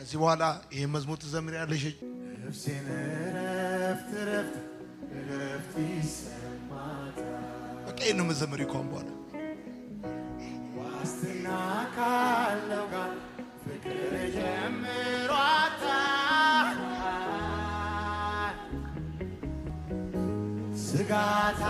ከዚህ በኋላ ይሄ መዝሙር ትዘምሪያለሽ። ነፍሴን እረፍት እረፍት እረፍት ይሰማታል። በቃ ይሄን ነው የምትዘምሪው ከአሁን በኋላ ዋስትና ካለው ጋር ፍቅር ጀምሯታል። ስጋት